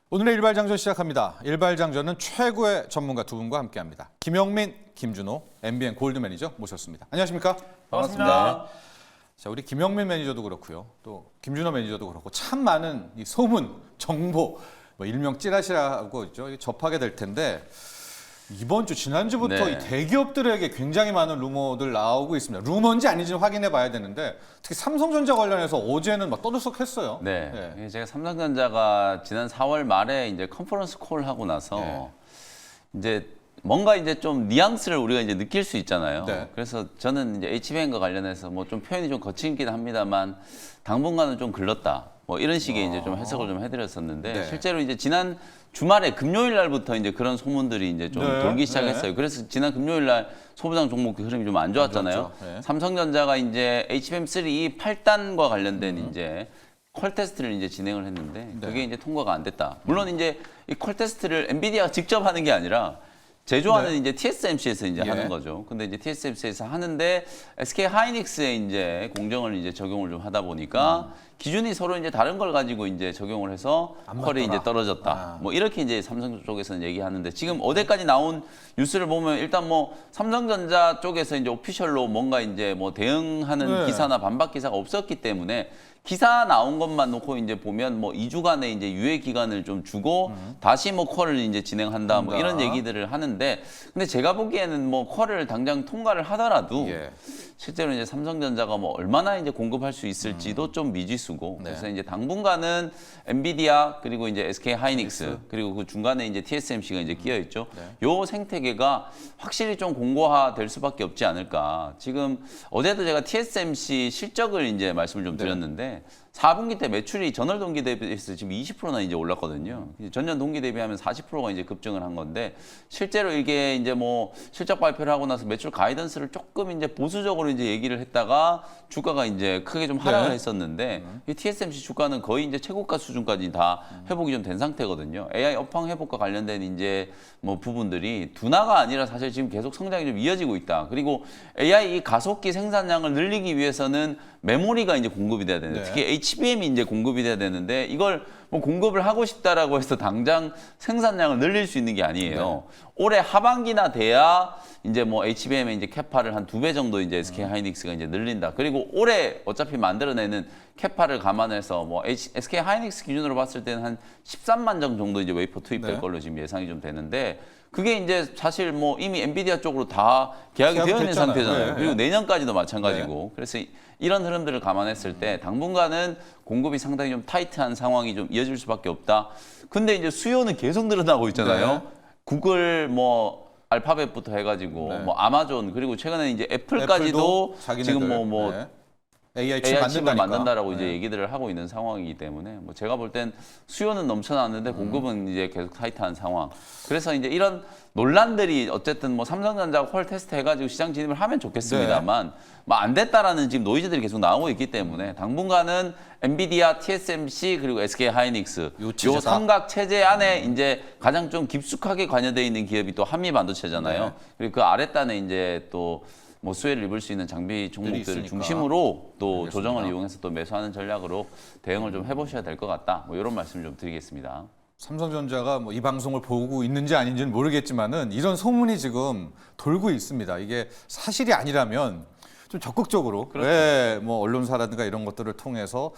오늘의 일발장전 시작합니다. 일발장전은 최고의 전문가 두 분과 함께합니다. 김영민, 김준호, MBN 골드 매니저 모셨습니다. 안녕하십니까? 반갑습니다. 자, 우리 김영민 매니저도 그렇고요. 또 김준호 매니저도 그렇고 참 많은 이 소문, 정보, 뭐 일명 찌라시라고 있죠. 접하게 될 텐데 이번 주 지난주부터 네. 이 대기업들에게 굉장히 많은 루머들 나오고 있습니다. 루머인지 아닌지는 확인해 봐야 되는데 특히 삼성전자 관련해서 어제는 막 떠들썩했어요. 네. 제가 삼성전자가 지난 4월 말에 이제 컨퍼런스 콜 하고 나서 이제 뭔가 이제 좀 뉘앙스를 우리가 이제 느낄 수 있잖아요. 네. 그래서 저는 이제 HBM과 관련해서 뭐 좀 표현이 좀 거칠긴 합니다만 당분간은 좀 글렀다. 뭐 이런 식의 이제 좀 해석을 좀 해드렸었는데 네. 실제로 이제 지난 주말에 금요일 날부터 이제 그런 소문들이 이제 좀 네. 돌기 시작했어요. 그래서 지난 금요일 날 소부장 종목 흐름이 좀 안 좋았잖아요. 좋았죠. 네. 삼성전자가 이제 HBM3 8단과 관련된 이제 퀄 테스트를 이제 진행을 했는데 그게 이제 통과가 안 됐다. 물론 이제 이 퀄 테스트를 엔비디아가 직접 하는 게 아니라 제조하는 이제 TSMC에서 이제 하는 거죠. 근데 이제 TSMC에서 하는데 SK 하이닉스에 이제 공정을 이제 적용을 좀 하다 보니까 기준이 서로 이제 다른 걸 가지고 이제 적용을 해서 퀄이 이제 떨어졌다. 뭐 이렇게 이제 삼성 쪽에서는 얘기하는데 지금 어제까지 나온 뉴스를 보면 일단 뭐 삼성전자 쪽에서 이제 오피셜로 뭔가 이제 뭐 대응하는 기사나 반박 기사가 없었기 때문에 기사 나온 것만 놓고 이제 보면 뭐 2주간의 이제 유예 기간을 좀 주고 다시 뭐 퀄을 이제 진행한다 뭐 이런 얘기들을 하는데 근데 제가 보기에는 뭐 퀄을 당장 통과를 하더라도 실제로 이제 삼성전자가 뭐 얼마나 이제 공급할 수 있을지도 좀 미지수고 그래서 이제 당분간은 엔비디아 그리고 이제 SK 하이닉스 그리고 그 중간에 이제 TSMC가 이제 끼어 있죠. 요 생태계가 확실히 좀 공고화될 수밖에 없지 않을까. 지금 어제도 제가 TSMC 실적을 이제 말씀을 좀 드렸는데 4분기 때 매출이 전월 동기 대비해서 지금 20%나 이제 올랐거든요. 전년 동기 대비하면 40%가 이제 급증을 한 건데 실제로 이게 이제 뭐 실적 발표를 하고 나서 매출 가이던스를 조금 이제 보수적으로 이제 얘기를 했다가 주가가 이제 크게 좀 하락을 했었는데 이 TSMC 주가는 거의 이제 최고가 수준까지 다 회복이 좀 된 상태거든요. AI 업황 회복과 관련된 이제 뭐 부분들이 둔화가 아니라 사실 지금 계속 성장이 좀 이어지고 있다. 그리고 AI 이 가속기 생산량을 늘리기 위해서는 메모리가 이제 공급이 돼야 되는데 특히 HBM이 이제 공급이 돼야 되는데 이걸 뭐 공급을 하고 싶다라고 해서 당장 생산량을 늘릴 수 있는 게 아니에요. 올해 하반기나 돼야 이제 뭐 HBM의 이제 캐파를 한 2배 정도 이제 SK 하이닉스가 이제 늘린다. 그리고 올해 어차피 만들어내는 캐파를 감안해서 뭐 SK 하이닉스 기준으로 봤을 때는 한 13만 정 정도 이제 웨이퍼 투입될 걸로 지금 예상이 좀 되는데 그게 이제 사실 뭐 이미 엔비디아 쪽으로 다 계약이 되어 있는 상태잖아요. 그리고 내년까지도 마찬가지고. 그래서 이런 흐름들을 감안했을 때 당분간은 공급이 상당히 좀 타이트한 상황이 좀 이어질 수밖에 없다. 근데 이제 수요는 계속 늘어나고 있잖아요. 구글 뭐 알파벳부터 해가지고 뭐 아마존 그리고 최근에 이제 애플까지도 지금 뭐 AI 칩을 만든다라고 이제 얘기들을 하고 있는 상황이기 때문에 뭐 제가 볼 땐 수요는 넘쳐나는데 공급은 이제 계속 타이트한 상황. 그래서 이제 이런 논란들이 어쨌든 뭐 삼성전자가 퀄 테스트 해가지고 시장 진입을 하면 좋겠습니다만 뭐 안 됐다라는 지금 노이즈들이 계속 나오고 있기 때문에 당분간은 엔비디아, TSMC 그리고 SK 하이닉스 요 삼각 체제 안에 이제 가장 좀 깊숙하게 관여되어 있는 기업이 또 한미 반도체잖아요. 그리고 그 아랫단에 이제 또 뭐 수혜를 입을 수 있는 장비 종목들을 중심으로 또 조정을 이용해서 또 매수하는 전략으로 대응을 좀 해보셔야 될 것 같다. 뭐 이런 말씀 좀 드리겠습니다. 삼성전자가 뭐 이 방송을 보고 있는지 아닌지는 모르겠지만은 이런 소문이 지금 돌고 있습니다. 이게 사실이 아니라면 좀 적극적으로 뭐 언론사라든가 이런 것들을 통해서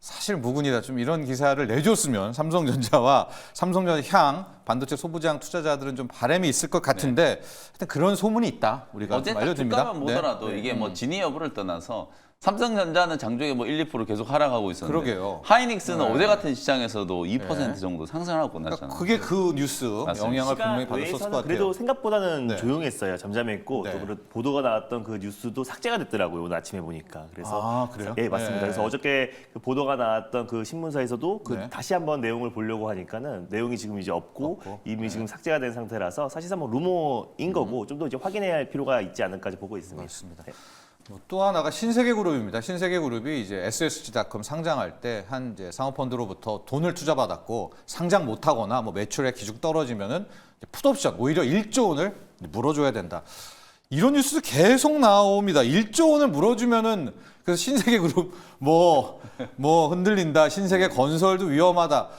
사실 무근이다 좀 이런 기사를 내줬으면 삼성전자와 삼성전자 향 반도체 소부장 투자자들은 좀 바람이 있을 것 같은데 하여튼 그런 소문이 있다. 우리가 좀 알려드립니다. 주가만 보더라도 이게 뭐 진위 여부를 떠나서 삼성전자는 장중에 뭐 1, 2% 계속 하락하고 있었는데 그러게요. 하이닉스는 어제 같은 시장에서도 2% 정도 상승하고 끝났잖아요. 그게 그 뉴스 영향을 분명히 받았을 것 같아요. 그래도 생각보다는 조용했어요. 잠잠했고 또 그리고 보도가 나왔던 그 뉴스도 삭제가 됐더라고요. 오늘 아침에 보니까. 그래서 그래요? 예, 맞습니다. 그래서 어저께 그 보도가 나왔던 그 신문사에서도 그 다시 한번 내용을 보려고 하니까는 내용이 지금 이제 없고 이미 지금 삭제가 된 상태라서 사실상 뭐 루머인 거고 좀 더 이제 확인해야 할 필요가 있지 않을까 보고 있습니다. 맞습니다. 또 하나가 신세계그룹입니다. 신세계그룹이 이제 SSG닷컴 상장할 때 한 이제 상업펀드로부터 돈을 투자받았고 상장 못하거나 뭐 매출의 기준 떨어지면은 풋옵션 오히려 1조 원을 물어줘야 된다. 이런 뉴스 계속 나옵니다. 1조 원을 물어주면은 그래서 신세계그룹 뭐 흔들린다. 신세계건설도 위험하다.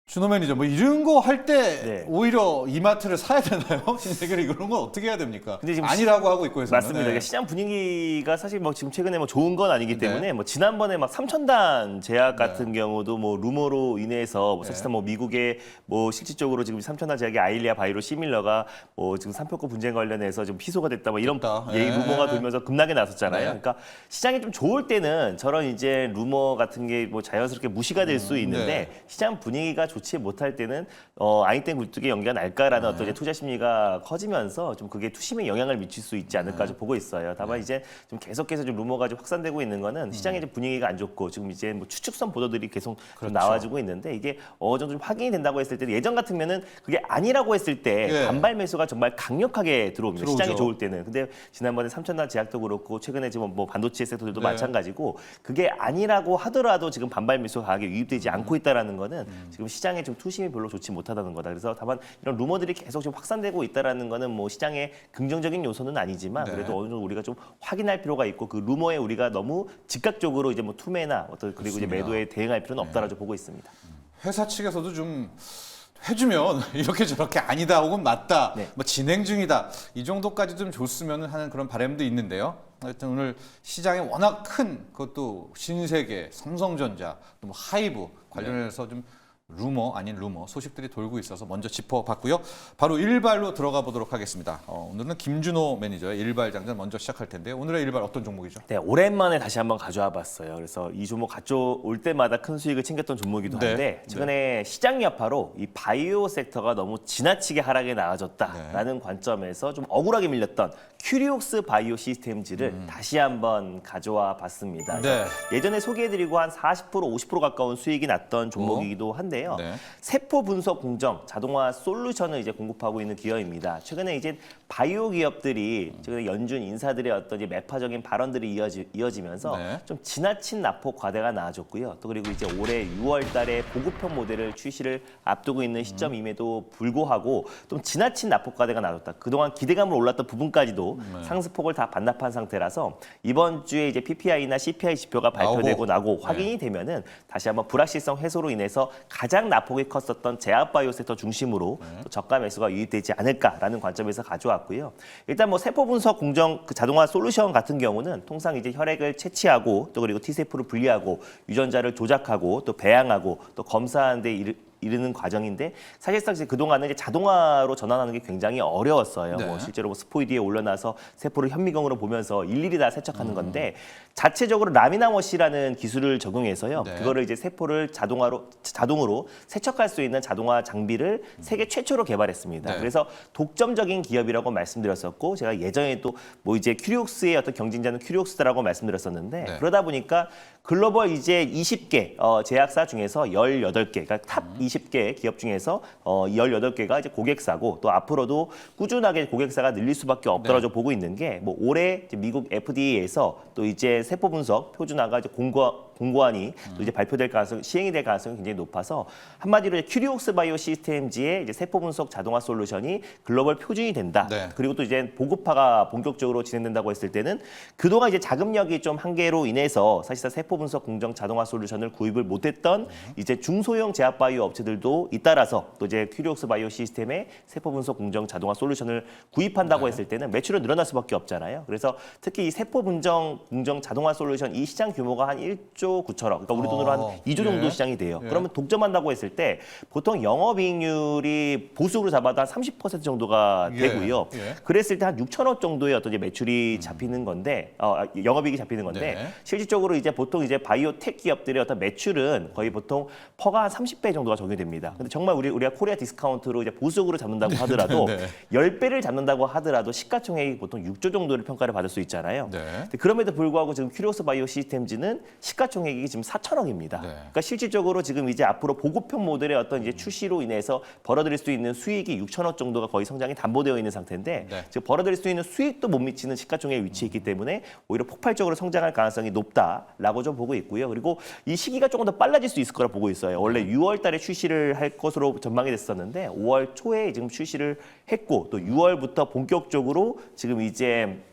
준호 매니저 뭐 이런 거 할 때 네. 오히려 이마트를 사야 되나요? 신세계를 이런 건 어떻게 해야 됩니까? 근데 지금 아니라고 하고 있고 해서 맞습니다. 이게 시장 분위기가 사실 뭐 지금 최근에 뭐 좋은 건 아니기 때문에 뭐 지난번에 막 3,000단 제약 같은 경우도 뭐 루머로 인해서 뭐 사실상 뭐 미국의 뭐 실질적으로 지금 3,000단 제약의 아일리아 바이오 시밀러가 뭐 지금 상표권 분쟁 관련해서 좀 피소가 됐다 뭐 이런 얘기 루머가 돌면서 급락에 나섰잖아요. 그러니까 시장이 좀 좋을 때는 저런 이제 루머 같은 게 뭐 자연스럽게 무시가 될 수 있는데 시장 분위기가 좋지 못할 때는 아인땡 굴뚝에 연기가 날까라는 어떤 이제 투자 심리가 커지면서 좀 그게 투심에 영향을 미칠 수 있지 않을까 좀 보고 있어요. 다만 이제 좀 계속해서 좀 루머가 좀 확산되고 있는 거는 시장의 좀 분위기가 안 좋고 지금 이제 뭐 추측성 보도들이 계속 좀 나와주고 있는데 이게 어느 정도 좀 확인이 된다고 했을 때 예전 같으면은 그게 아니라고 했을 때 반발 매수가 정말 강력하게 들어옵니다. 시장이 좋을 때는. 근데 지난번에 3,000단 제약도 그렇고 최근에 지금 뭐 반도체 섹터들도 마찬가지고 그게 아니라고 하더라도 지금 반발 매수 가격에 유입되지 않고 있다라는 거는 지금 시장의 좀 투심이 별로 좋지 못하다는 거다. 그래서 다만 이런 루머들이 계속 좀 확산되고 있다라는 거는 뭐 시장의 긍정적인 요소는 아니지만 그래도 어느 정도 우리가 좀 확인할 필요가 있고 그 루머에 우리가 너무 즉각적으로 이제 뭐 투매나 어떤 그리고 이제 매도에 대응할 필요는 없다라고 보고 있습니다. 회사 측에서도 좀 해주면 이렇게 저렇게 아니다 혹은 맞다, 뭐 진행 중이다 이 정도까지 좀 줬으면 하는 그런 바람도 있는데요. 하여튼 오늘 시장에 워낙 큰 그것도 신세계, 삼성전자, 또 뭐 하이브 관련해서 좀 루머 아닌 루머 소식들이 돌고 있어서 먼저 짚어봤고요. 바로 일발로 들어가 보도록 하겠습니다. 오늘은 김준호 매니저의 일발 장전 먼저 시작할 텐데요. 오늘의 일발 어떤 종목이죠? 네, 오랜만에 다시 한번 가져와 봤어요. 그래서 이 종목 가져올 때마다 큰 수익을 챙겼던 종목이기도 한데 최근에 시장 여파로 이 바이오 섹터가 너무 지나치게 하락에 나아졌다라는 관점에서 좀 억울하게 밀렸던 큐리옥스 바이오 시스템즈를 다시 한번 가져와 봤습니다. 예전에 소개해드리고 한 40% 50% 가까운 수익이 났던 종목이기도 한데요. 세포 분석 공정 자동화 솔루션을 이제 공급하고 있는 기업입니다. 최근에 이제 바이오 기업들이 최근에 연준 인사들의 어떤 이제 매파적인 발언들이 이어지면서 좀 지나친 납폭 과대가 나아졌고요. 또 그리고 이제 올해 6월달에 보급형 모델을 출시를 앞두고 있는 시점임에도 불구하고 좀 지나친 납폭 과대가 나아졌다. 그동안 기대감으로 올랐던 부분까지도 상승폭을 다 반납한 상태라서 이번 주에 이제 PPI나 CPI 지표가 발표되고 나고 확인이 되면은 다시 한번 불확실성 해소로 인해서 가장 납폭이 컸었던 제약바이오 섹터 중심으로 또 저가 매수가 유입되지 않을까라는 관점에서 가져왔고요. 일단 뭐 세포 분석 공정 그 자동화 솔루션 같은 경우는 통상 이제 혈액을 채취하고 또 그리고 T세포를 분리하고 유전자를 조작하고 또 배양하고 또 검사하는 데 이르는 과정인데 사실상 이제 그동안은 이제 자동화로 전환하는 게 굉장히 어려웠어요. 뭐 실제로 뭐 스포이드에 올려놔서 세포를 현미경으로 보면서 일일이 다 세척하는 건데 자체적으로 라미나워시라는 기술을 적용해서요. 그거를 이제 세포를 자동으로 세척할 수 있는 자동화 장비를 세계 최초로 개발했습니다. 그래서 독점적인 기업이라고 말씀드렸었고 제가 예전에 또 뭐 이제 큐리옥스의 어떤 경쟁자는 큐리옥스라고 말씀드렸었는데 그러다 보니까 글로벌 이제 20개 제약사 중에서 18개, 그러니까 탑 20개 기업 중에서 18개가 이제 고객사고 또 앞으로도 꾸준하게 고객사가 늘릴 수밖에 없더라고 보고 있는 게 뭐 올해 이제 미국 FDA에서 또 이제 세포 분석 표준화가 이제 공고안이 또 이제 발표될 가능성, 시행이 될 가능성이 굉장히 높아서 한마디로 이제 큐리옥스 바이오 시스템즈의 이제 세포 분석 자동화 솔루션이 글로벌 표준이 된다. 그리고 또 이제 보급화가 본격적으로 진행된다고 했을 때는 그동안 이제 자금력이 좀 한계로 인해서 사실상 세포 분석 공정 자동화 솔루션을 구입을 못했던 이제 중소형 제약 바이오 업체들도 잇따라서 또 이제 큐리옥스 바이오 시스템의 세포 분석 공정 자동화 솔루션을 구입한다고 했을 때는 매출은 늘어날 수밖에 없잖아요. 그래서 특히 이 세포 분정 공정 자동화 솔루션 이 시장 규모가 한 1조 9천억, 그러니까 우리 돈으로 한 2조 정도 시장이 돼요. 그러면 독점한다고 했을 때 보통 영업이익률이 보수로 잡아도 한 30% 정도가 되고요. 그랬을 때 한 6천억 정도의 어떤 이제 매출이 잡히는 건데, 영업이익이 잡히는 건데, 실질적으로 이제 보통 이제 바이오텍 기업들의 어떤 매출은 거의 보통 퍼가 한 30배 정도가 적용됩니다. 근데 정말 우리가 코리아 디스카운트로 이제 보수적으로 잡는다고 하더라도 10배를 잡는다고 하더라도 시가총액이 보통 6조 정도를 평가를 받을 수 있잖아요. 근데 그럼에도 불구하고 지금 큐리옥스 바이오 시스템즈는 시가총액이 지금 4천억입니다. 그러니까 실질적으로 지금 이제 앞으로 보급형 모델의 어떤 이제 출시로 인해서 벌어들일 수 있는 수익이 6천억 정도가 거의 성장이 담보되어 있는 상태인데 지금 벌어들일 수 있는 수익도 못 미치는 시가총액에 위치해 있기 때문에 오히려 폭발적으로 성장할 가능성이 높다라고 좀 보고 있고요. 그리고 이 시기가 조금 더 빨라질 수 있을 거라 보고 있어요. 원래 6월 달에 출시를 할 것으로 전망이 됐었는데 5월 초에 지금 출시를 했고 또 6월부터 본격적으로 지금 이제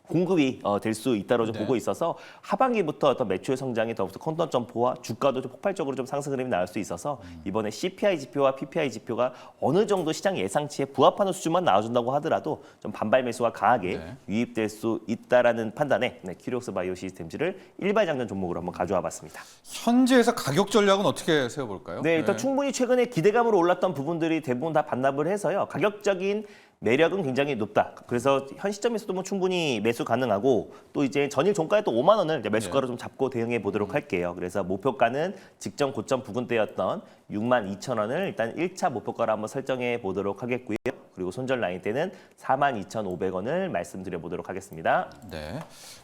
공급이 될 수 있다고 좀 네. 보고 있어서 하반기부터 어떤 매출 성장이 더욱더 컨던 점포와 주가도 좀 폭발적으로 좀 상승 흐름이 나올 수 있어서 이번에 CPI 지표와 PPI 지표가 어느 정도 시장 예상치에 부합하는 수준만 나와준다고 하더라도 좀 반발 매수가 강하게 네. 유입될 수 있다라는 판단에 큐리옥스 바이오 시스템즈를 일발 장전 종목으로 한번 가져와 봤습니다. 현재에서 가격 전략은 어떻게 세워볼까요? 네, 일단 충분히 최근에 기대감으로 올랐던 부분들이 대부분 다 반납을 해서요. 가격적인 매력은 굉장히 높다. 그래서 현 시점에서도 뭐 충분히 매수 가능하고 또 이제 전일 종가에 또 5만 원을 이제 매수가로 좀 잡고 대응해 보도록 할게요. 그래서 목표가는 직전 고점 부근대였던 62,000원을 일단 1차 목표가로 한번 설정해 보도록 하겠고요. 그리고 손절 라인 때는 42,500원을 말씀드려 보도록 하겠습니다. 네,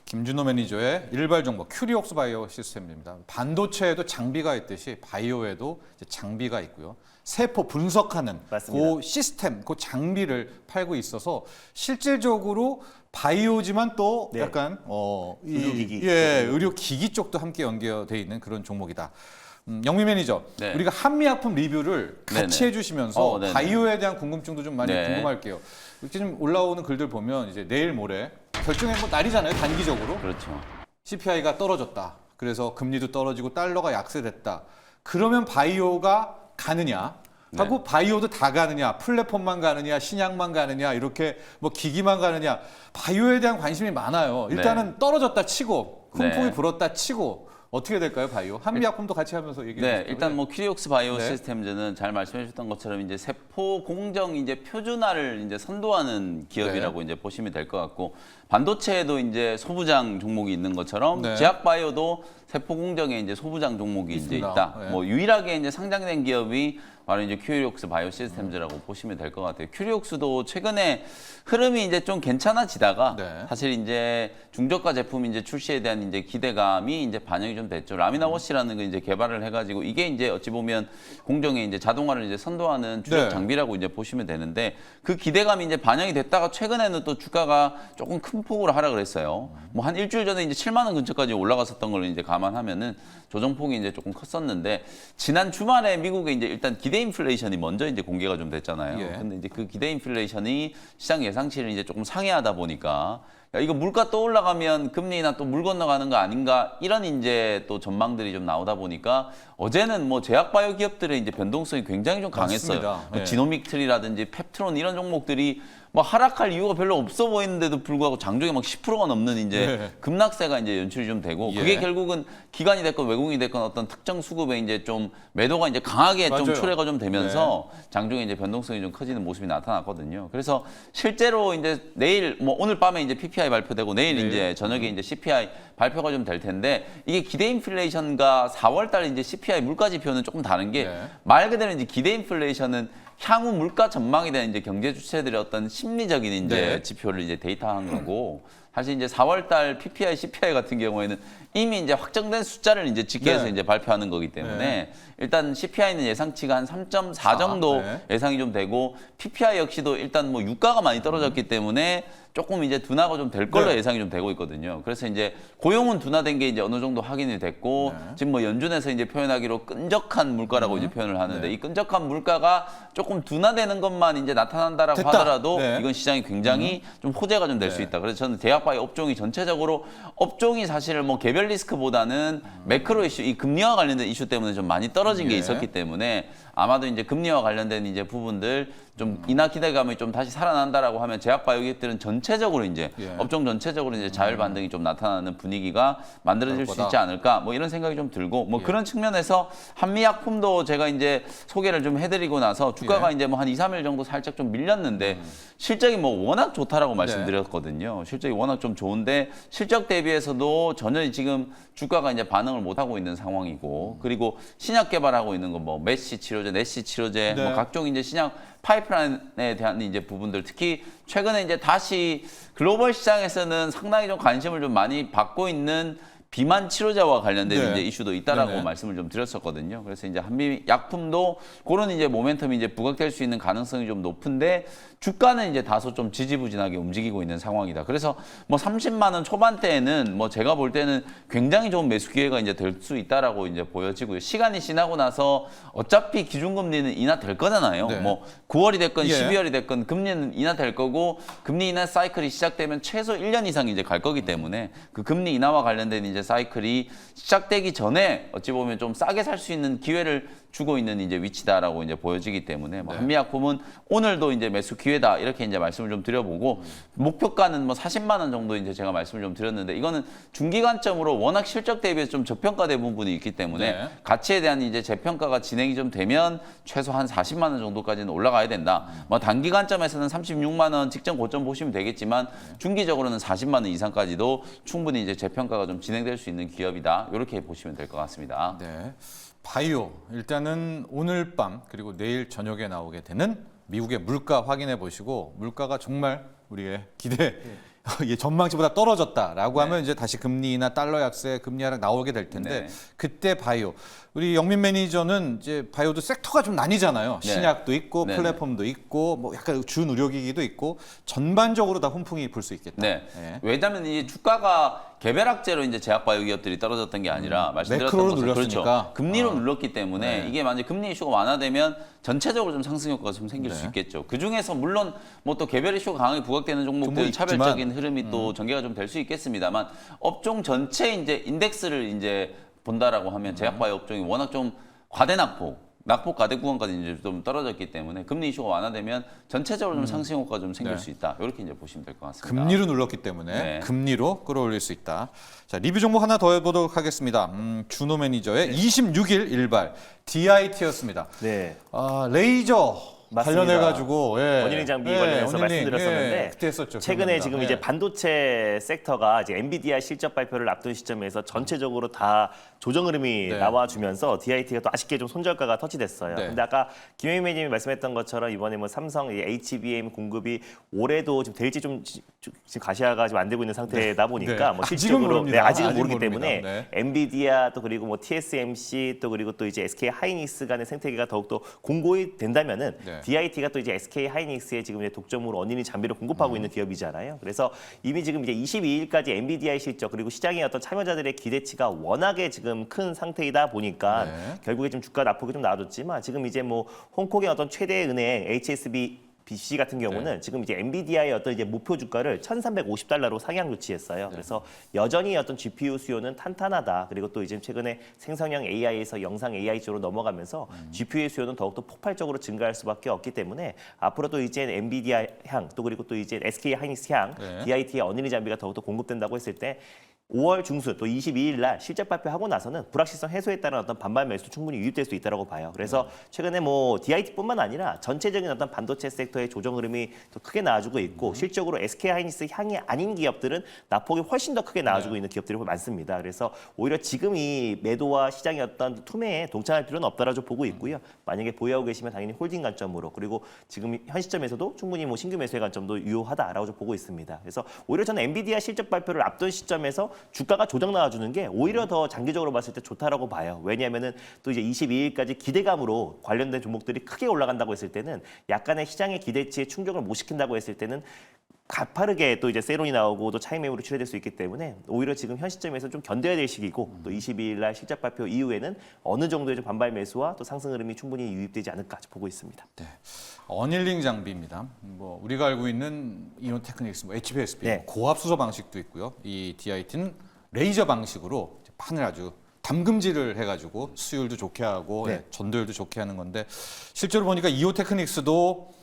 김준호 매니저의 일발 정보 큐리옥스 바이오 시스템입니다. 반도체에도 장비가 있듯이 바이오에도 이제 장비가 있고요. 세포 분석하는 맞습니다. 그 시스템, 그 장비를 팔고 있어서 실질적으로 바이오지만 또 네. 약간 의료기기. 의료기기 쪽도 함께 연계되어 있는 그런 종목이다. 영미 매니저, 네. 우리가 한미약품 리뷰를 같이 네네. 해주시면서 네네. 바이오에 대한 궁금증도 좀 많이 네. 궁금할게요. 이렇게 좀 올라오는 글들 보면 이제 내일 모레 결정의 뭐 날이잖아요. 단기적으로 그렇죠. CPI가 떨어졌다. 그래서 금리도 떨어지고 달러가 약세됐다. 그러면 바이오가 가느냐? 하고 바이오도 다 가느냐? 플랫폼만 가느냐? 신약만 가느냐? 이렇게 뭐 기기만 가느냐? 바이오에 대한 관심이 많아요. 일단은 떨어졌다 치고 훈풍이 네. 불었다 치고 어떻게 될까요, 바이오? 한미약품도 같이 하면서 얘기해 주세요. 네, 일단 뭐 큐리옥스 바이오 네. 시스템즈는 잘 말씀해 주셨던 것처럼 이제 세포 공정 이제 표준화를 이제 선도하는 기업이라고 네. 이제 보시면 될 것 같고 반도체에도 이제 소부장 종목이 있는 것처럼 네. 제약 바이오도 세포 공정에 이제 소부장 종목이 이제 있습니다. 있다. 네. 뭐 유일하게 이제 상장된 기업이 바로 이제 큐리옥스 바이오 시스템즈라고 보시면 될 것 같아요. 큐리옥스도 최근에 흐름이 이제 좀 괜찮아지다가 네. 사실 이제 중저가 제품 이제 출시에 대한 이제 기대감이 이제 반영이 좀 됐죠. 라미나 워시라는 거 이제 개발을 해가지고 이게 이제 어찌 보면 공정에 이제 자동화를 이제 선도하는 주력 네. 장비라고 이제 보시면 되는데 그 기대감이 이제 반영이 됐다가 최근에는 또 주가가 조금 큰 폭으로 하락을 했어요. 뭐 한 일주일 전에 이제 7만 원 근처까지 올라갔었던 걸 이제 감안하면은 조정폭이 이제 조금 컸었는데 지난 주말에 미국에 이제 일단 기대 인플레이션이 먼저 이제 공개가 좀 됐잖아요. 예. 근데 이제 그 기대 인플레이션이 시장 예상치를 이제 조금 상회하다 보니까 야, 이거 물가 또 올라가면 금리나 또 물 건너가는 거 아닌가 이런 이제 또 전망들이 좀 나오다 보니까 어제는 뭐 제약 바이오 기업들의 이제 변동성이 굉장히 좀 강했어요. 맞습니다. 뭐 네. 지노믹 트리라든지 펩트론 이런 종목들이 뭐 하락할 이유가 별로 없어 보이는데도 불구하고 장중에 막 10%가 넘는 이제 네. 급락세가 이제 연출이 좀 되고 예. 그게 결국은 기관이 됐건 외국인이 됐건 어떤 특정 수급에 이제 좀 매도가 이제 강하게 좀 맞아요. 출회가 좀 되면서 장중에 이제 변동성이 좀 커지는 모습이 나타났거든요. 그래서 실제로 이제 내일 뭐 오늘 밤에 이제 PPI 발표되고 내일 네. 이제 저녁에 이제 CPI 발표가 좀 될 텐데 이게 기대 인플레이션과 4월 달 이제 CPI 물가 지표는 조금 다른 게 네. 말 그대로 이제 기대 인플레이션은 향후 물가 전망에 대한 이제 경제 주체들의 어떤 심리적인 이제 네. 지표를 이제 데이터한 거고 사실 이제 4월 달 PPI, CPI 같은 경우에는 이미 이제 확정된 숫자를 이제 집계해서 네. 이제 발표하는 거기 때문에 일단 CPI는 예상치가 한 3.4 정도 네. 예상이 좀 되고 PPI 역시도 일단 뭐 유가가 많이 떨어졌기 때문에 조금 이제 둔화가 좀 될 걸로 네. 예상이 좀 되고 있거든요. 그래서 이제 고용은 둔화된 게 이제 어느 정도 확인이 됐고 네. 지금 뭐 연준에서 이제 표현하기로 끈적한 물가라고 이제 표현을 하는데 네. 이 끈적한 물가가 조금 둔화되는 것만 이제 나타난다라고 됐다. 하더라도 네. 이건 시장이 굉장히 좀 호재가 좀 될 수 네. 있다. 그래서 저는 제약바이오 업종이 전체적으로 업종이 사실 뭐 개별 리스크보다는 매크로 이슈, 이 금리와 관련된 이슈 때문에 좀 많이 떨어진 게 예. 있었기 때문에 아마도 이제 금리와 관련된 이제 부분들 좀 인하 기대감이 좀 다시 살아난다라고 하면 제약바이오 기업들은 전체적으로 이제 예. 업종 전체적으로 이제 자율 반등이 좀 나타나는 분위기가 만들어질 수 그럴 있지 않을까 뭐 이런 생각이 좀 들고 뭐 예. 그런 측면에서 한미약품도 제가 이제 소개를 좀 해드리고 나서 주가가 예. 이제 뭐 한 2, 3일 정도 살짝 좀 밀렸는데 실적이 뭐 워낙 좋다라고 말씀드렸거든요. 실적이 워낙 좀 좋은데 실적 대비해서도 전혀 지금 주가가 이제 반응을 못 하고 있는 상황이고 그리고 신약 개발하고 있는 거 뭐 메시 치료제, 내시 치료제 네. 뭐 각종 이제 신약 파이프라인에 대한 이제 부분들 특히 최근에 이제 다시 글로벌 시장에서는 상당히 좀 관심을 좀 많이 받고 있는 비만 치료제와 관련된 네. 이제 이슈도 있다라고 네네. 말씀을 좀 드렸었거든요. 그래서 이제 한미 약품도 그런 이제 모멘텀이 이제 부각될 수 있는 가능성이 좀 높은데 주가는 이제 다소 좀 지지부진하게 움직이고 있는 상황이다. 그래서 뭐 30만 원 초반대에는 뭐 제가 볼 때는 굉장히 좋은 매수 기회가 이제 될 수 있다라고 이제 보여지고요. 시간이 지나고 나서 어차피 기준금리는 인하될 거잖아요. 네. 뭐 9월이 됐건 예. 12월이 됐건 금리는 인하될 거고 금리 인하 사이클이 시작되면 최소 1년 이상 이제 갈 거기 때문에 그 금리 인하와 관련된 이제 사이클이 시작되기 전에 어찌 보면 좀 싸게 살 수 있는 기회를 주고 있는 이제 위치다라고 이제 보여지기 때문에 뭐 네. 한미약품은 오늘도 이제 매수 기회다 이렇게 이제 말씀을 좀 드려보고 목표가는 뭐 40만 원 정도 이제 제가 말씀을 좀 드렸는데 이거는 중기 관점으로 워낙 실적 대비해서 좀 저평가된 부분이 있기 때문에 네. 가치에 대한 이제 재평가가 진행이 좀 되면 최소 한 40만 원 정도까지는 올라가야 된다. 뭐 단기 관점에서는 36만 원 직전 고점 보시면 되겠지만 중기적으로는 40만 원 이상까지도 충분히 이제 재평가가 좀 진행될 수 있는 기업이다. 이렇게 보시면 될 것 같습니다. 네. 바이오 일단은 오늘 밤 그리고 내일 저녁에 나오게 되는 미국의 물가 확인해 보시고 물가가 정말 우리의 기대 이게 전망치보다 떨어졌다라고 하면 이제 다시 금리 인하, 달러 약세, 금리 하락 나오게 될 텐데 네. 그때 바이오 우리 영민 매니저는 이제 바이오도 섹터가 좀 나뉘잖아요. 네. 신약도 있고 네네. 플랫폼도 있고 뭐 약간 준의료기기도 있고 전반적으로 다 훈풍이 불 수 있겠다. 네. 네. 왜냐하면 이 주가가 개별학제로 이제 제약바이오 기업들이 떨어졌던 게 아니라 말씀드렸던 매크로로 것처럼 눌렸으니까. 그렇죠. 금리로 눌렀기 때문에 네. 이게 만약 금리 이슈가 완화되면 전체적으로 좀 상승 효과가 좀 생길 수 있겠죠. 그 중에서 물론 뭐 또 개별 이슈가 강하게 부각되는 종목들 종목이 차별적인 흐름이 또 전개가 좀 될 수 있겠습니다만 업종 전체 이제 인덱스를 이제 본다라고 하면 제약바이오 업종이 워낙 좀 과대 낙폭 과대 구간까지 이제 좀 떨어졌기 때문에 금리 이슈가 완화되면 전체적으로 좀 상승 효과가 좀 생길 네. 수 있다. 이렇게 이제 보시면 될 것 같습니다. 금리로 눌렀기 때문에 네. 금리로 끌어올릴 수 있다. 자, 리뷰 종목 하나 더 해보도록 하겠습니다. 준호 매니저의 26일 일발 DIT였습니다. 네. 아, 레이저 맞습니다. 관련해가지고 원일링 장비 관련해서 말씀드렸었는데 그때 했었죠. 최근에 기억납니다. 지금 예. 이제 반도체 섹터가 이제 엔비디아 실적 발표를 앞둔 시점에서 전체적으로 다 조정 흐름이 네. 나와주면서 DIT가 또 아쉽게 좀 손절가가 터치됐어요. 네. 근데 아까 김혜민 매니저님이 말씀했던 것처럼 이번에 뭐 삼성 이 HBM 공급이 올해도 좀 될지 좀 지금 가시화가 지금 안 되고 있는 상태다 보니까 네. 뭐 아직은 실질적으로 모릅니다. 아직은 아직 모르기 모릅니다. 때문에 네. 엔비디아 또 그리고 뭐 TSMC 또 그리고 또 이제 SK 하이닉스 간의 생태계가 더욱더 공고히 된다면은 네. DIT가 또 이제 SK 하이닉스에 지금 이제 독점으로 원인이 장비를 공급하고 있는 기업이잖아요. 그래서 이미 지금 이제 22일까지 엔비디아의 실적 그리고 시장의 어떤 참여자들의 기대치가 워낙에 지금 큰 상태이다 보니까 네. 결국에 좀 주가 낙폭이 좀 나와줬지만 지금 이제 뭐 홍콩의 어떤 최대 은행 HSBC 같은 경우는 지금 이제 엔비디아의 어떤 이제 목표 주가를 1,350달러로 상향 조치했어요. 그래서 여전히 어떤 GPU 수요는 탄탄하다. 그리고 또 이제 최근에 생성형 AI에서 영상 AI 쪽으로 넘어가면서 GPU의 수요는 더욱더 폭발적으로 증가할 수밖에 없기 때문에 앞으로도 이제 엔비디아 향 또 그리고 또 이제 SK 하이닉스 향 네. DIT의 어린이 장비가 더욱더 공급된다고 했을 때 5월 중순 또 22일 날 실적 발표하고 나서는 불확실성 해소에 따른 어떤 반발 매수도 충분히 유입될 수 있다고 봐요. 그래서 최근에 뭐 DIT뿐만 아니라 전체적인 어떤 반도체 섹터의 조정 흐름이 또 크게 나와주고 있고 실적으로 SK 하이닉스 향이 아닌 기업들은 낙폭이 훨씬 더 크게 나와주고 있는 기업들이 많습니다. 그래서 오히려 지금 이 매도와 시장의 어떤 투매에 동참할 필요는 없다라고 보고 있고요. 만약에 보유하고 계시면 당연히 홀딩 관점으로 그리고 지금 현 시점에서도 충분히 뭐 신규 매수의 관점도 유효하다라고 보고 있습니다. 그래서 오히려 저는 엔비디아 실적 발표를 앞둔 시점에서 주가가 조정 나와주는 게 오히려 더 장기적으로 봤을 때 좋다라고 봐요. 왜냐하면은 또 이제 22일까지 기대감으로 관련된 종목들이 크게 올라간다고 했을 때는 약간의 시장의 기대치에 충격을 못 시킨다고 했을 때는 가파르게 또 이제 세론이 나오고 또 차익 매물이 출회될 수 있기 때문에 오히려 지금 현 시점에서 좀 견뎌야 될 시기고 또 22일 날 실적 발표 이후에는 어느 정도의 좀 반발 매수와 또 상승 흐름이 충분히 유입되지 않을까 보고 있습니다. 네. 어닐링 장비입니다. 뭐 우리가 알고 있는 이온테크닉스, 뭐 HBSP, 네. 고압 수소 방식도 있고요. 이 DIT는 레이저 방식으로 판을 아주 담금질을 해가지고 수율도 좋게 하고 네. 전도율도 좋게 하는 건데 실제로 보니까 이오테크닉스도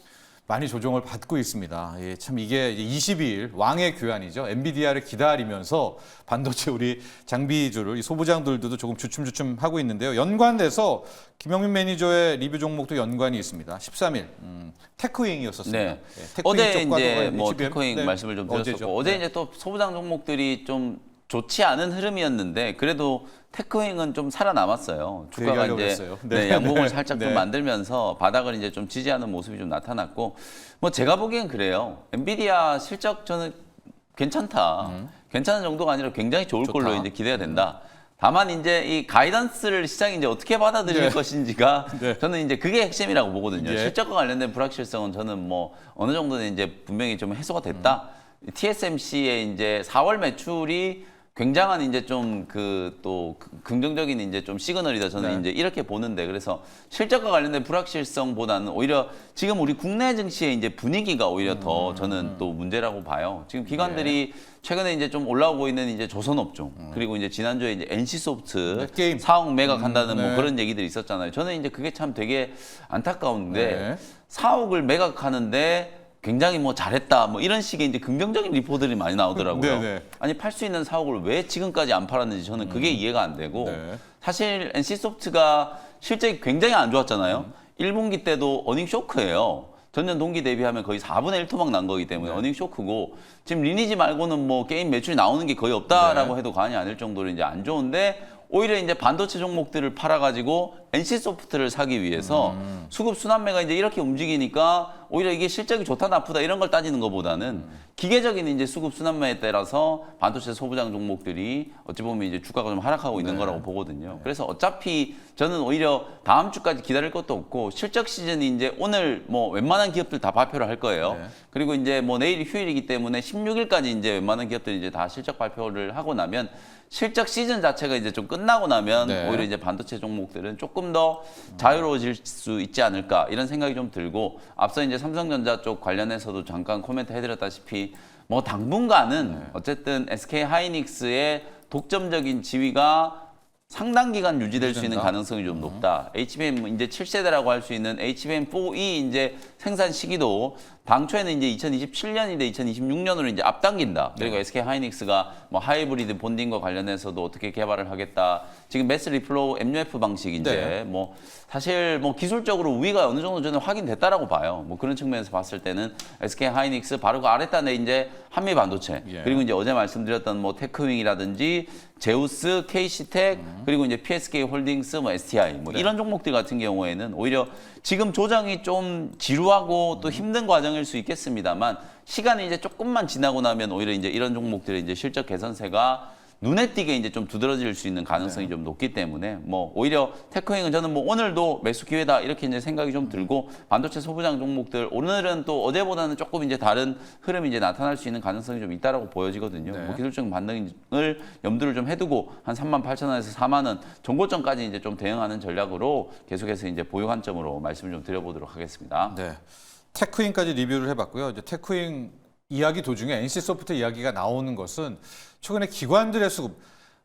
많이 조정을 받고 있습니다. 예, 참 이게 22일 왕의 교환이죠. 엔비디아를 기다리면서 반도체 우리 장비주를 이 소부장들도 조금 주춤주춤 하고 있는데요. 연관돼서 김영민 매니저의 리뷰 종목도 연관이 있습니다. 13일 테크윙이었었습니다. 네. 예, 테크윙 어제 쪽과도 이제 뭐 HBM? 테크윙 네. 말씀을 좀 어제죠. 드렸었고 어제 네. 이제 또 소부장 종목들이 좀 좋지 않은 흐름이었는데 그래도 테크윙은 좀 살아남았어요. 그 주가가 얘기하려고 이제 그랬어요. 네, 네. 양봉을 네. 살짝 네. 좀 만들면서 바닥을 이제 좀 지지하는 모습이 좀 나타났고 뭐 제가 보기엔 그래요. 엔비디아 실적 저는 괜찮다. 괜찮은 정도가 아니라 굉장히 좋을 좋다. 걸로 이제 기대가 된다. 다만 이제 이 가이던스를 시장이 이제 어떻게 받아들일 네. 것인지가 네. 저는 이제 그게 핵심이라고 보거든요. 예. 실적과 관련된 불확실성은 저는 뭐 어느 정도는 이제 분명히 좀 해소가 됐다. TSMC의 이제 4월 매출이 굉장한 이제 좀 그 또 긍정적인 이제 좀 시그널이다. 저는 네. 이제 이렇게 보는데 그래서 실적과 관련된 불확실성보다는 오히려 지금 우리 국내 증시의 이제 분위기가 오히려 더 저는 또 문제라고 봐요. 지금 기관들이 최근에 이제 좀 올라오고 있는 이제 조선업종 그리고 이제 지난주에 이제 NC소프트 네, 게임. 4억 매각한다는 네. 뭐 그런 얘기들이 있었잖아요. 저는 이제 그게 참 되게 안타까운데 네. 4억을 매각하는데 굉장히 뭐 잘했다 뭐 이런 식의 이제 긍정적인 리포트들이 많이 나오더라고요. 네네. 아니 팔 수 있는 4억을 왜 지금까지 안 팔았는지 저는 그게 이해가 안 되고 네. 사실 NC소프트가 실적이 굉장히 안 좋았잖아요. 1분기 때도 어닝 쇼크예요. 전년 동기 대비하면 거의 4분의 1 토막 난 거기 때문에 어닝 쇼크고 지금 리니지 말고는 뭐 게임 매출이 나오는 게 거의 없다라고 해도 과언이 아닐 정도로 이제 안 좋은데 오히려 이제 반도체 종목들을 팔아가지고 NC소프트를 사기 위해서 수급 순환매가 이제 이렇게 움직이니까 오히려 이게 실적이 좋다 나쁘다 이런 걸 따지는 것보다는 기계적인 이제 수급 순환매에 따라서 반도체 소부장 종목들이 어찌 보면 이제 주가가 좀 하락하고 있는 거라고 보거든요. 그래서 어차피 저는 오히려 다음 주까지 기다릴 것도 없고 실적 시즌이 이제 오늘 뭐 웬만한 기업들 다 발표를 할 거예요. 네. 그리고 이제 뭐 내일이 휴일이기 때문에 16일까지 이제 웬만한 기업들이 이제 다 실적 발표를 하고 나면 실적 시즌 자체가 이제 좀 끝나고 나면 네. 오히려 이제 반도체 종목들은 조금 더 자유로워질 수 있지 않을까 이런 생각이 좀 들고 앞서 이제 삼성전자 쪽 관련해서도 잠깐 코멘트 해드렸다시피 뭐 당분간은 어쨌든 SK 하이닉스의 독점적인 지위가 상당 기간 유지될 수 있는 유지된다? 가능성이 좀 높다. HBM 이제 7세대라고 할 수 있는 HBM4E 이제 생산 시기도 당초에는 이제 2027년인데 2026년으로 이제 앞당긴다. 그리고 SK 하이닉스가 뭐 하이브리드 본딩과 관련해서도 어떻게 개발을 하겠다. 지금 매스 리플로우 MUF 방식 이제 네. 뭐 사실 뭐 기술적으로 우위가 어느 정도 저는 확인됐다라고 봐요. 뭐 그런 측면에서 봤을 때는 SK 하이닉스 바로 그 아래단에 이제 한미 반도체 예. 그리고 이제 어제 말씀드렸던 뭐 테크윙이라든지 제우스, KC텍 그리고 이제 PSK 홀딩스, 뭐 STI 뭐 이런 종목들 같은 경우에는 오히려 지금 조정이 좀 지루하고 또 힘든 과정일 수 있겠습니다만 시간이 이제 조금만 지나고 나면 오히려 이제 이런 종목들의 이제 실적 개선세가 눈에 띄게 이제 좀 두드러질 수 있는 가능성이 좀 높기 때문에 뭐 오히려 테크윙은 저는 뭐 오늘도 매수 기회다 이렇게 이제 생각이 좀 들고 반도체 소부장 종목들 오늘은 또 어제보다는 조금 이제 다른 흐름이 이제 나타날 수 있는 가능성이 좀 있다라고 보여지거든요. 네. 뭐 기술적인 반등을 염두를 좀 해두고 한 38,000원에서 4만 원 정고점까지 이제 좀 대응하는 전략으로 계속해서 이제 보유 관점으로 말씀을 좀 드려보도록 하겠습니다. 네. 테크윙까지 리뷰를 해봤고요. 이제 테크윙 이야기 도중에 NC소프트 이야기가 나오는 것은 최근에 기관들의 수급,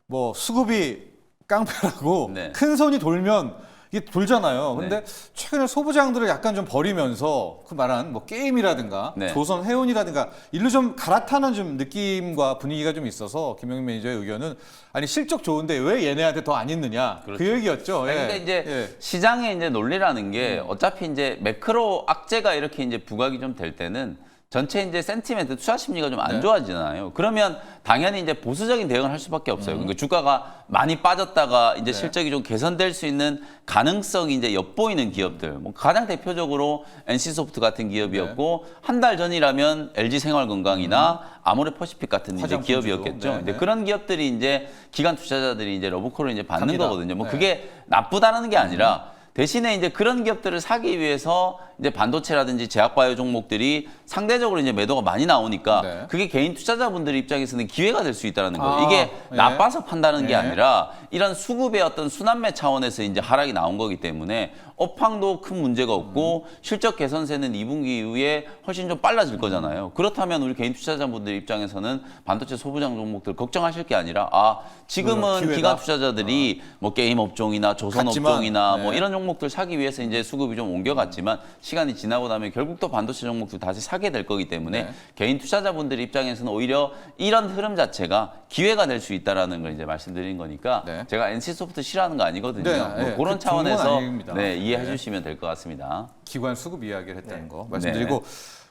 뭐 수급이 깡패라고 네. 큰 손이 돌면 이게 돌잖아요. 근데 네. 최근에 소부장들을 약간 좀 버리면서 그 말한 뭐 게임이라든가 네. 조선 해운이라든가 일로 좀 갈아타는 좀 느낌과 분위기가 좀 있어서 김영민 매니저의 의견은 아니 실적 좋은데 왜 얘네한테 더 안 있느냐 그렇죠. 그 얘기였죠. 아니, 예. 근데 이제 예. 시장의 이제 논리라는 게 어차피 이제 매크로 악재가 이렇게 이제 부각이 좀 될 때는 전체 이제 센티멘트 투자 심리가 좀 안 네. 좋아지잖아요. 그러면 당연히 이제 보수적인 대응을 할 수밖에 없어요. 그러니까 주가가 많이 빠졌다가 이제 네. 실적이 좀 개선될 수 있는 가능성이 이제 엿보이는 기업들. 뭐 가장 대표적으로 NC소프트 같은 기업이었고 네. 한 달 전이라면 LG 생활건강이나 아모레퍼시픽 같은 이제 화장품주도. 기업이었겠죠. 네, 근데 네. 그런 기업들이 이제 기관 투자자들이 이제 러브콜을 이제 받는 갑니다. 거거든요. 뭐 네. 그게 나쁘다는 게 아니라 대신에 이제 그런 기업들을 사기 위해서 이제 반도체라든지 제약바이오 종목들이 상대적으로 이제 매도가 많이 나오니까 네. 그게 개인 투자자분들 입장에서는 기회가 될 수 있다는 거예요. 아, 이게 예. 나빠서 판다는 게 네. 아니라 이런 수급의 어떤 순환매 차원에서 이제 하락이 나온 거기 때문에 업황도 큰 문제가 없고 실적 개선세는 2분기 이후에 훨씬 좀 빨라질 거잖아요. 그렇다면 우리 개인 투자자분들 입장에서는 반도체 소부장 종목들 걱정하실 게 아니라 아 지금은 기회다. 기관 투자자들이 뭐 게임 업종이나 조선 갔지만, 업종이나 네. 뭐 이런 종목들 사기 위해서 이제 수급이 좀 옮겨갔지만 시간이 지나고 나면 결국 또 반도체 종목들 다시 사게 될 거기 때문에 네. 개인 투자자분들 입장에서는 오히려 이런 흐름 자체가 기회가 될 수 있다라는 걸 이제 말씀드린 거니까 네. 제가 NC소프트 싫어하는 거 아니거든요. 네, 뭐 네. 그런 그 좋은 건 차원에서 아닙니다. 네, 이해해 네. 주시면 될 것 같습니다. 기관 수급 이야기를 했다는 네. 거 말씀드리고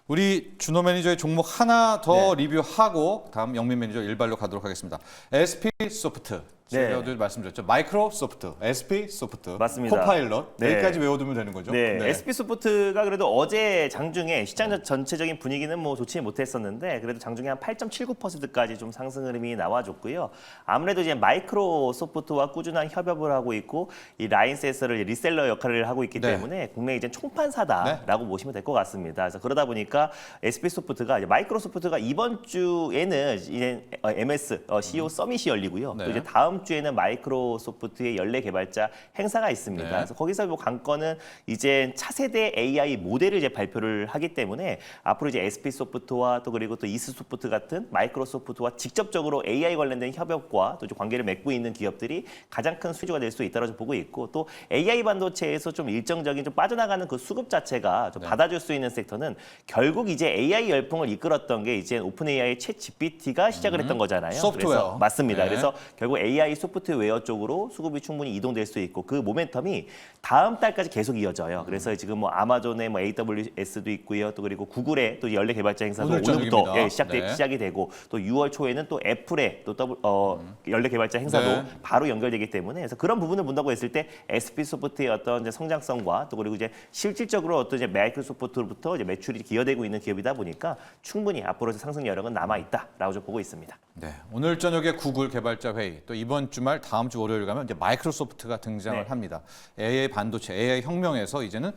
우리 준호 매니저의 종목 하나 더 네. 리뷰하고 다음 영민 매니저 일발로 가도록 하겠습니다. SP소프트 제가 늘 말씀드렸죠. 마이크로소프트, SP 소프트, 맞습니다. 코파일럿 네. 여기까지 외워두면 되는 거죠. 네, SP 소프트가 그래도 어제 장중에 시장 전체적인 분위기는 뭐 좋지 못했었는데 그래도 장중에 한 8.79%까지 좀 상승 흐름이 나와줬고요. 아무래도 이제 마이크로소프트와 꾸준한 협업을 하고 있고 이 라인센서를 리셀러 역할을 하고 있기 네. 때문에 국내 이제 총판사다라고 보시면 될 것 같습니다. 그래서 그러다 보니까 SP 소프트가 이제 마이크로소프트가 이번 주에는 이제 MS CEO 서밋이 열리고요. 네. 또 이제 다음 주에는 마이크로소프트의 연례 개발자 행사가 있습니다. 네. 그래서 거기서 뭐 관건은 이제 차세대 AI 모델을 이제 발표를 하기 때문에 앞으로 이제 SP 소프트와 또 그리고 또 이스 소프트 같은 마이크로소프트와 직접적으로 AI 관련된 협업과 또 관계를 맺고 있는 기업들이 가장 큰 수주가 될 수 있다고 보고 있고 또 AI 반도체에서 좀 일정적인 좀 빠져나가는 그 수급 자체가 좀 받아줄 수 있는 섹터는 결국 이제 AI 열풍을 이끌었던 게 이제 오픈 AI 챗 GPT가 시작을 했던 거잖아요. 소프트웨어. 그래서 맞습니다. 네. 그래서 결국 AI 소프트웨어 쪽으로 수급이 충분히 이동될 수 있고 그 모멘텀이 다음 달까지 계속 이어져요. 그래서 지금 뭐 아마존의 뭐 AWS도 있고요. 또 그리고 구글의 또 연례 개발자 행사도 오늘 오늘부터 저녁입니다. 네. 시작이 되고 또 6월 초에는 또 애플의 또 연례 개발자 행사도 네. 바로 연결되기 때문에 그래서 그런 부분을 본다고 했을 때 SP 소프트의 어떤 이제 성장성과 또 그리고 이제 실질적으로 어떤 이제 마이크로소프트로부터 이제 매출이 기여되고 있는 기업이다 보니까 충분히 앞으로 상승 여력은 남아 있다라고 좀 보고 있습니다. 네, 오늘 저녁에 구글 개발자 회의, 또 이번 주말 다음 주 월요일 가면 이제 마이크로소프트가 등장을 네. 합니다. AI 반도체, AI 혁명에서 이제는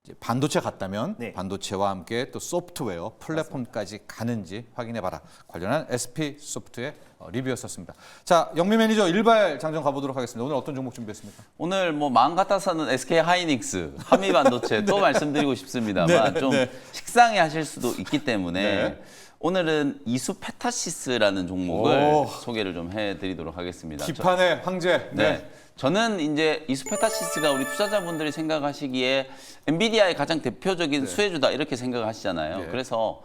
이제 반도체 같다면 네. 반도체와 함께 또 소프트웨어 플랫폼까지 가는지 확인해봐라. 관련한 SP 소프트의 리뷰였었습니다. 자, 영미 매니저 일발 장정 가보도록 하겠습니다. 오늘 어떤 종목 준비했습니까? 오늘 뭐 마음 같아서는 SK 하이닉스, 한미 반도체 또 말씀드리고 싶습니다만 네, 좀 네. 식상해 하실 수도 있기 때문에 네. 오늘은 이수페타시스라는 종목을 오. 소개를 좀 해드리도록 하겠습니다. 기판의 황제. 네. 저는 이제 이수페타시스가 우리 투자자분들이 생각하시기에 엔비디아의 가장 대표적인 수혜주다 이렇게 생각하시잖아요. 네. 그래서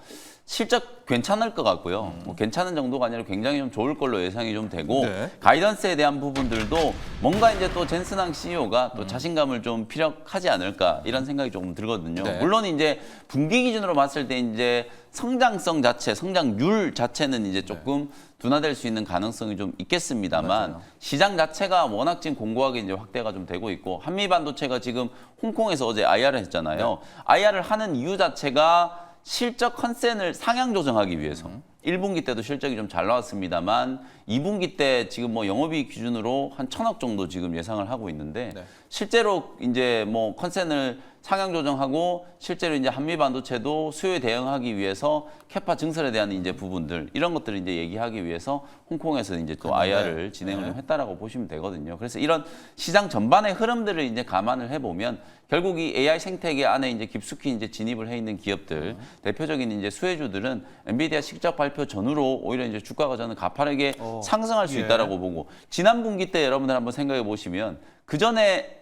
실적 괜찮을 것 같고요. 뭐 괜찮은 정도가 아니라 굉장히 좀 좋을 걸로 예상이 좀 되고 네. 가이던스에 대한 부분들도 뭔가 이제 또 젠슨항 CEO가 또 자신감을 좀 피력하지 않을까 이런 생각이 조금 들거든요. 네. 물론 이제 분기 기준으로 봤을 때 이제 성장성 자체, 성장률 자체는 이제 조금 둔화될 수 있는 가능성이 좀 있겠습니다만 맞아요. 시장 자체가 워낙 지금 공고하게 이제 확대가 좀 되고 있고 한미 반도체가 지금 홍콩에서 어제 IR을 했잖아요. IR을 하는 이유 자체가 실적 컨센을 상향 조정하기 위해서 1분기 때도 실적이 좀 잘 나왔습니다만 2분기 때 지금 뭐 영업이익 기준으로 한 1,000억 정도 지금 예상을 하고 있는데 네. 실제로 이제 뭐 컨센을 상향 조정하고 실제로 이제 한미 반도체도 수요에 대응하기 위해서 캐파 증설에 대한 이제 부분들 이런 것들을 이제 얘기하기 위해서 홍콩에서 이제 또 IR을 진행을 좀 했다라고 보시면 되거든요. 그래서 이런 시장 전반의 흐름들을 이제 감안을 해보면 결국 이 AI 생태계 안에 이제 깊숙이 이제 진입을 해 있는 기업들 대표적인 이제 수혜주들은 엔비디아 실적 발표 전후로 오히려 이제 주가가 저는 가파르게 상승할 수 예. 있다라고 보고 지난 분기 때 여러분들 한번 생각해 보시면 그 전에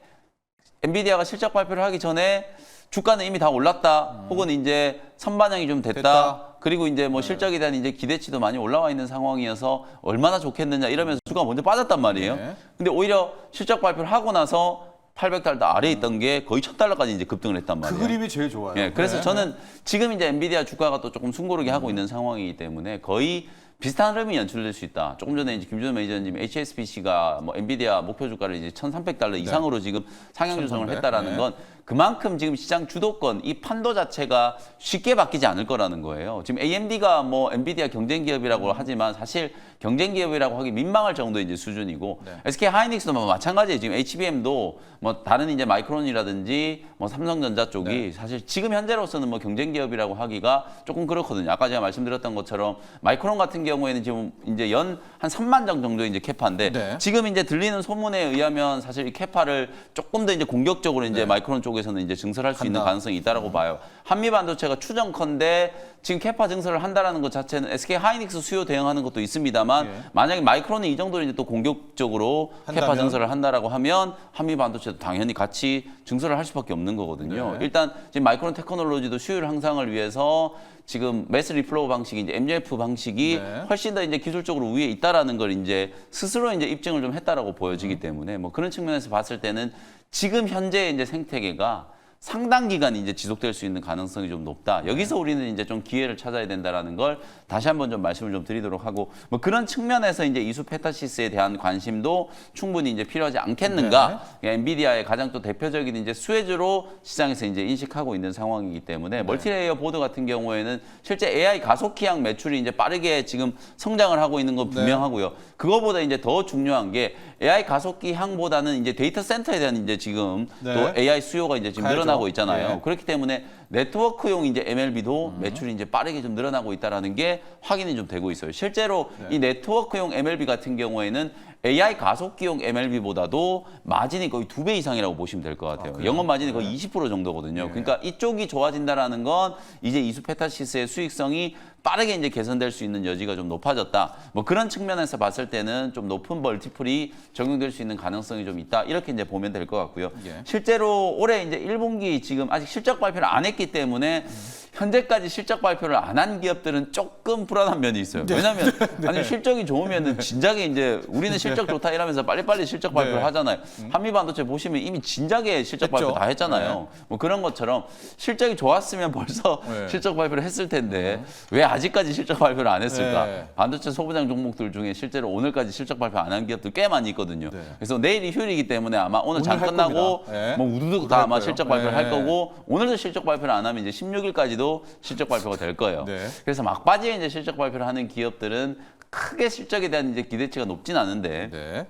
엔비디아가 실적 발표를 하기 전에 주가는 이미 다 올랐다. 혹은 이제 선반영이 좀 됐다. 그리고 이제 뭐 실적에 대한 이제 기대치도 많이 올라와 있는 상황이어서 얼마나 좋겠느냐 이러면서 주가가 먼저 빠졌단 말이에요. 네. 근데 오히려 실적 발표를 하고 나서 800달러 아래에 있던 게 거의 1000달러까지 이제 급등을 했단 그 말이에요. 그림이 제일 좋아요. 예, 그래서 네. 저는 지금 이제 엔비디아 주가가 또 조금 숨고르게 하고 있는 상황이기 때문에 거의 비슷한 흐름이 연출될 수 있다. 조금 전에 이제 김준호 매니저님 HSBC가 뭐 엔비디아 목표 주가를 이제 1,300달러 이상으로 지금 상향 조정을 1300, 했다라는 네. 건 그만큼 지금 시장 주도권 이 판도 자체가 쉽게 바뀌지 않을 거라는 거예요. 지금 AMD가 뭐 엔비디아 경쟁 기업이라고 하지만 사실 경쟁 기업이라고 하기 민망할 정도의 이제 수준이고 네. SK 하이닉스도 뭐 마찬가지예요. 지금 HBM도 뭐 다른 이제 마이크론이라든지 뭐 삼성전자 쪽이 네. 사실 지금 현재로서는 뭐 경쟁 기업이라고 하기가 조금 그렇거든요. 아까 제가 말씀드렸던 것처럼 마이크론 같은 경우에는 지금 이제 연 한 3만 장 정도 이제 캐파인데 네. 지금 이제 들리는 소문에 의하면 사실 이 캐파를 조금 더 이제 공격적으로 이제 마이크론 쪽에서는 이제 증설할 수 있는 간다. 가능성이 있다라고 봐요. 한미 반도체가 추정컨대 지금 캐파 증설을 한다라는 것 자체는 SK 하이닉스 수요 대응하는 것도 있습니다만 예. 만약에 마이크론이 이 정도로 이제 또 공격적으로 캐파 한다면? 증설을 한다라고 하면 한미 반도체도 당연히 같이 증설을 할 수밖에 없는 거거든요. 네. 일단 지금 마이크론 테크놀로지도 수율 향상을 위해서 지금 매스 리플로우 방식이 이제 MUF 방식이 네. 훨씬 더 이제 기술적으로 우위에 있다라는 걸 이제 스스로 이제 입증을 좀 했다라고 보여지기 때문에 뭐 그런 측면에서 봤을 때는 지금 현재 이제 생태계가 상당 기간 이제 지속될 수 있는 가능성이 좀 높다. 여기서 우리는 이제 좀 기회를 찾아야 된다라는 걸 다시 한번 좀 말씀을 좀 드리도록 하고 뭐 그런 측면에서 이제 이수페타시스에 대한 관심도 충분히 이제 필요하지 않겠는가. 엔비디아의 가장 또 대표적인 이제 수혜주로 시장에서 이제 인식하고 있는 상황이기 때문에 멀티레이어 보드 같은 경우에는 실제 AI 가속기향 매출이 이제 빠르게 지금 성장을 하고 있는 건 분명하고요. 그거보다 이제 더 중요한 게 AI 가속기 향보다는 이제 데이터 센터에 대한 이제 지금 또 AI 수요가 이제 지금 늘어나고 있잖아요. 그렇기 때문에 네트워크용 이제 MLB도 매출이 이제 빠르게 좀 늘어나고 있다라는 게 확인이 좀 되고 있어요. 실제로 이 네트워크용 MLB 같은 경우에는 AI 가속기용 MLB보다도 마진이 거의 2배 이상이라고 보시면 될 것 같아요. 영업 마진이 거의 20% 정도거든요. 그러니까 이쪽이 좋아진다라는 건 이제 이수페타시스의 수익성이 빠르게 이제 개선될 수 있는 여지가 좀 높아졌다. 뭐 그런 측면에서 봤을 때는 좀 높은 멀티플이 적용될 수 있는 가능성이 좀 있다. 이렇게 이제 보면 될 것 같고요. 실제로 올해 이제 1분기 지금 아직 실적 발표를 안 했기 때문에 현재까지 실적 발표를 안 한 기업들은 조금 불안한 면이 있어요. 왜냐하면 아니 실적이 좋으면은 진작에 이제 우리는 실적 좋다 이러면서 빨리빨리 실적 발표를 하잖아요. 한미반도체 보시면 이미 진작에 실적 발표 다 했잖아요. 뭐 그런 것처럼 실적이 좋았으면 벌써 실적 발표를 했을 텐데 왜 아직까지 실적 발표를 안 했을까? 반도체 소부장 종목들 중에 실제로 오늘까지 실적 발표 안 한 기업들 꽤 많이 있거든요. 그래서 내일이 휴일이기 때문에 아마 오늘 장 끝나고 뭐 우두둑 다 아마 실적 발표를 할 거고 오늘도 실적 발표를 안 하면 이제 16일까지도 실적 발표가 될 거예요. 그래서 막바지에 이제 실적 발표를 하는 기업들은 크게 실적에 대한 이제 기대치가 높진 않은데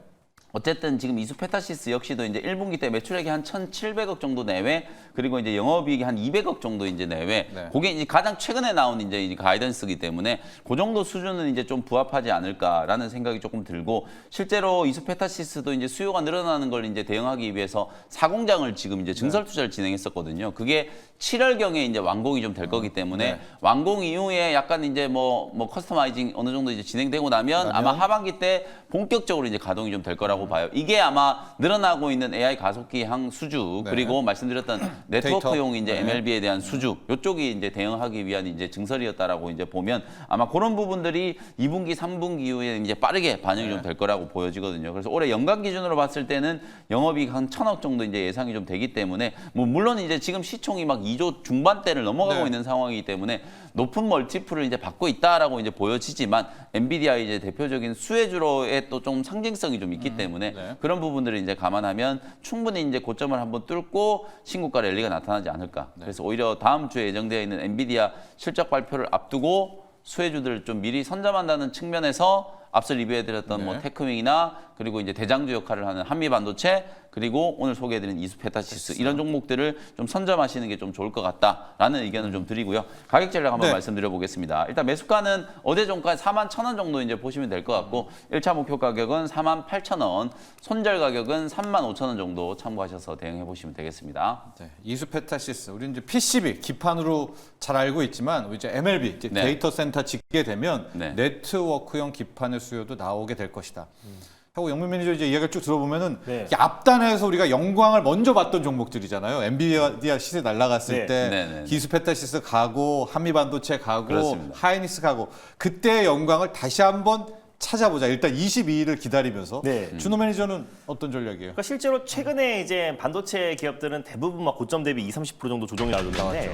어쨌든 지금 이수페타시스 역시도 이제 1분기 때 매출액이 한 1,700억 정도 내외, 그리고 이제 영업이익이 한 200억 정도 이제 내외. 그게 이제 가장 최근에 나온 이제 가이던스이기 때문에 그 정도 수준은 이제 좀 부합하지 않을까라는 생각이 조금 들고, 실제로 이수페타시스도 이제 수요가 늘어나는 걸 이제 대응하기 위해서 사공장을 지금 이제 증설 투자를 진행했었거든요. 그게 7월경에 이제 완공이 좀 될 거기 때문에 완공 이후에 약간 이제 뭐 커스터마이징 어느 정도 이제 진행되고 나면 아마 하반기 때 본격적으로 이제 가동이 좀 될 거라고 봐요. 이게 아마 늘어나고 있는 AI 가속기 향 수주, 그리고 말씀드렸던 네트워크용 이제 MLB에 대한 수주, 이쪽이 이제 대응하기 위한 이제 증설이었다라고 이제 보면 아마 그런 부분들이 2분기, 3분기 이후에 이제 빠르게 반영이 좀 될 거라고 보여지거든요. 그래서 올해 연간 기준으로 봤을 때는 영업이익 한 1,000억 정도 이제 예상이 좀 되기 때문에 뭐 물론 이제 지금 시총이 막 2조 중반대를 넘어가고 있는 상황이기 때문에 높은 멀티플을 이제 받고 있다라고 이제 보여지지만 엔비디아 이제 대표적인 수혜주로의 또 좀 상징성이 좀 있기 때문에 그런 부분들을 이제 감안하면 충분히 이제 고점을 한번 뚫고 신고가 랠리가 나타나지 않을까. 그래서 오히려 다음 주에 예정되어 있는 엔비디아 실적 발표를 앞두고 수혜주들을 좀 미리 선점한다는 측면에서 앞서 리뷰해드렸던 뭐 테크윙이나 그리고 이제 대장주 역할을 하는 한미반도체, 그리고 오늘 소개해드린 이수페타시스, 이런 종목들을 좀 선점하시는 게 좀 좋을 것 같다라는 의견을 좀 드리고요. 가격 전략 한번 말씀드려 보겠습니다. 일단 매수가는 어제 종가 41,000원 정도 이제 보시면 될 것 같고 1차 목표 가격은 48,000원, 손절 가격은 35,000원 정도 참고하셔서 대응해 보시면 되겠습니다. 이수페타시스, 우리 이제 PCB 기판으로 잘 알고 있지만 이제 MLB 이제 데이터 센터 짓게 되면 네트워크형 기판의 수요도 나오게 될 것이다. 하고 영민 매니저 이제 이야기를 쭉 들어보면은 이게 앞단에서 우리가 영광을 먼저 봤던 종목들이잖아요. 엔비디아 시세 날아갔을 때 이수페타시스 가고 한미반도체 가고 그렇습니다. 하이닉스 가고 그때의 영광을 다시 한번 찾아보자. 일단 22일을 기다리면서 준호 매니저는 어떤 전략이에요? 그러니까 실제로 최근에 이제 반도체 기업들은 대부분 막 고점 대비 20-30% 정도 조정이 나오는데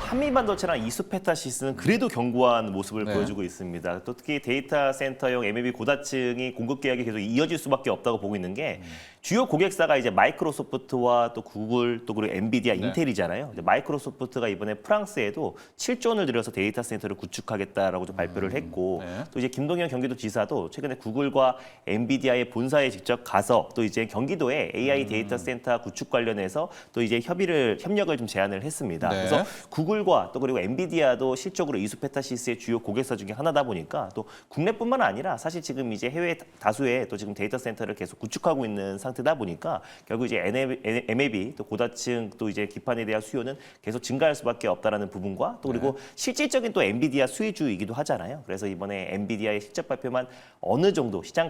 한미 반도체랑 이수페타시스는 그래도 견고한 모습을 보여주고 있습니다. 또 특히 데이터 센터용 MLB 고다층이 공급 계약이 계속 이어질 수밖에 없다고 보고 있는 게 주요 고객사가 이제 마이크로소프트와 또 구글 또 그리고 엔비디아, 인텔이잖아요. 이제 마이크로소프트가 이번에 프랑스에도 7조 원을 들여서 데이터 센터를 구축하겠다라고 좀 발표를 했고 또 이제 김동연 경기도지사도 최근에 구글과 엔비디아의 본사에 직접 가서 또 이제 경기도에 AI 데이터 센터 구축 관련해서 또 이제 협력을 좀 제안을 했습니다. 그래서 구글과 또 그리고 엔비디아도 실적으로 이수페타시스의 주요 고객사 중에 하나다 보니까 또 국내뿐만 아니라 사실 지금 이제 해외 다수의 또 지금 데이터 센터를 계속 구축하고 있는 상태다 보니까 결국 이제 MLB 또 고다층 또 이제 기판에 대한 수요는 계속 증가할 수밖에 없다라는 부분과 또 그리고 실질적인 또 엔비디아 수혜주이기도 하잖아요. 그래서 이번에 엔비디아의 실적 발표만 어느 정도 시장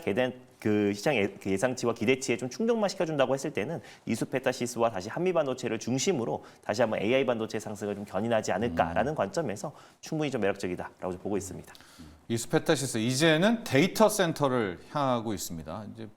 예상치와 기대치에 좀 충족만 시켜준다고 했을 때는 이수페타시스와 다시 한미반도체를 중심으로 다시 한번 AI 반도체 상승을 좀 견인하지 않을까라는 관점에서 충분히 좀 매력적이다라고 보고 있습니다. 이수페타시스 이제는 데이터 센터를 향하고 있습니다. 이제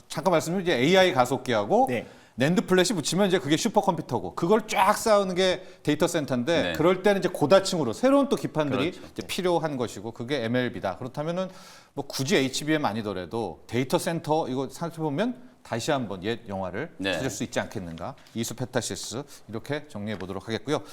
잠깐 말씀드리면 이제 AI 가속기하고 낸드 플래시 붙이면 이제 그게 슈퍼컴퓨터고 그걸 쫙 쌓는 게 데이터 센터인데 네. 그럴 때는 이제 고다층으로 새로운 또 기판들이 그렇죠. 이제 필요한 것이고 그게 MLB다. 그렇다면은 뭐 굳이 HBM 아니더라도 데이터 센터 이거 살펴보면 다시 한번 옛 영화를 네. 찾을 수 있지 않겠는가. 이수 페타시스 이렇게 정리해 보도록 하겠고요.